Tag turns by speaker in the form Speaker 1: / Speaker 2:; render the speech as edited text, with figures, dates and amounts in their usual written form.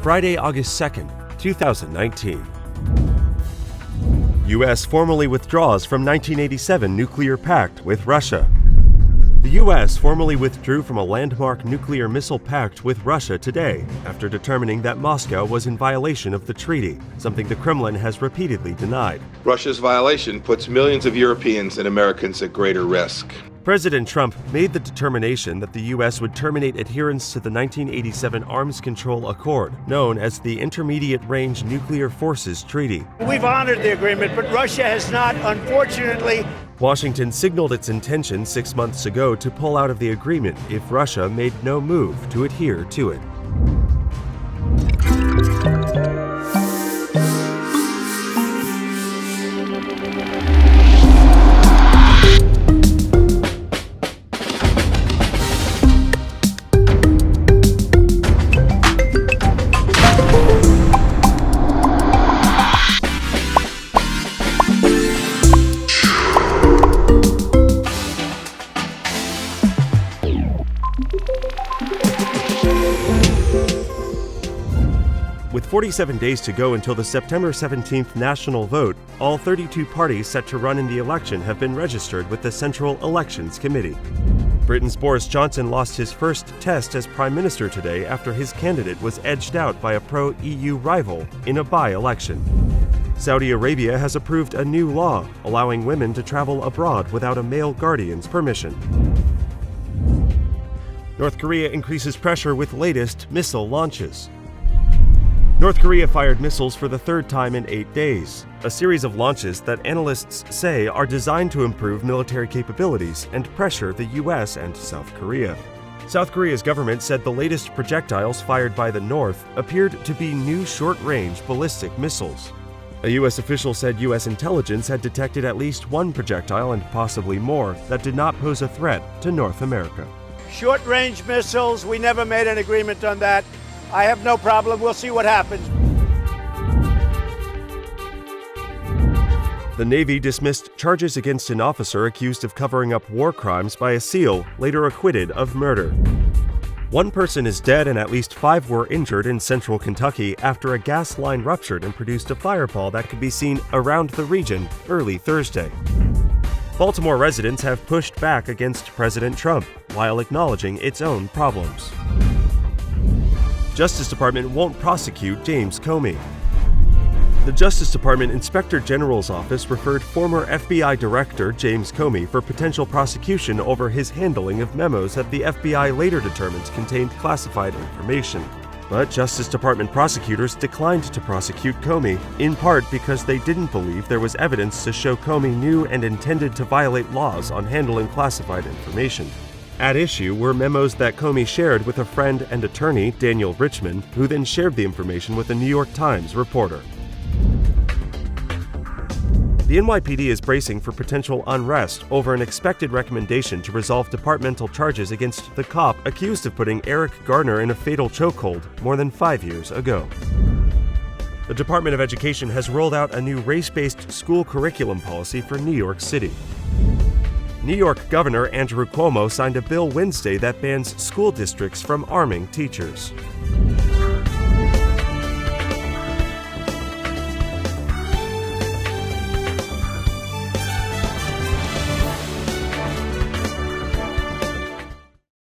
Speaker 1: Friday, August 2nd, 2019. U.S. formally withdraws from 1987 nuclear pact with Russia. The U.S. formally withdrew from a landmark nuclear missile pact with Russia today after determining that Moscow was in violation of the treaty, something the Kremlin has repeatedly denied.
Speaker 2: Russia's violation puts millions of Europeans and Americans at greater risk.
Speaker 1: President Trump made the determination that the U.S. would terminate adherence to the 1987 Arms Control Accord, known as the Intermediate Range Nuclear Forces Treaty.
Speaker 3: We've honored the agreement, but Russia has not, unfortunately.
Speaker 1: Washington signaled its intention 6 months ago to pull out of the agreement if Russia made no move to adhere to it. With 47 days to go until the September 17th national vote, all 32 parties set to run in the election have been registered with the Central Elections Committee. Britain's Boris Johnson lost his first test as Prime Minister today after his candidate was edged out by a pro-EU rival in a by-election. Saudi Arabia has approved a new law allowing women to travel abroad without a male guardian's permission. North Korea increases pressure with latest missile launches. North Korea fired missiles for the third time in 8 days, a series of launches that analysts say are designed to improve military capabilities and pressure the U.S. and South Korea. South Korea's government said the latest projectiles fired by the North appeared to be new short-range ballistic missiles. A U.S. official said U.S. intelligence had detected at least one projectile and possibly more that did not pose a threat to North America.
Speaker 3: Short-range missiles, we never made an agreement on that. I have no problem. We'll see what happens.
Speaker 1: The Navy dismissed charges against an officer accused of covering up war crimes by a SEAL, later acquitted of murder. One person is dead and at least 5 were injured in central Kentucky after a gas line ruptured and produced a fireball that could be seen around the region early Thursday. Baltimore residents have pushed back against President Trump while acknowledging its own problems. Justice Department won't prosecute James Comey. The Justice Department Inspector General's office referred former FBI Director James Comey for potential prosecution over his handling of memos that the FBI later determined contained classified information. But Justice Department prosecutors declined to prosecute Comey, in part because they didn't believe there was evidence to show Comey knew and intended to violate laws on handling classified information. At issue were memos that Comey shared with a friend and attorney, Daniel Richman, who then shared the information with a New York Times reporter. The NYPD is bracing for potential unrest over an expected recommendation to resolve departmental charges against the cop accused of putting Eric Garner in a fatal chokehold more than 5 years ago. The Department of Education has rolled out a new race-based school curriculum policy for New York City. New York Governor Andrew Cuomo signed a bill Wednesday that bans school districts from arming teachers.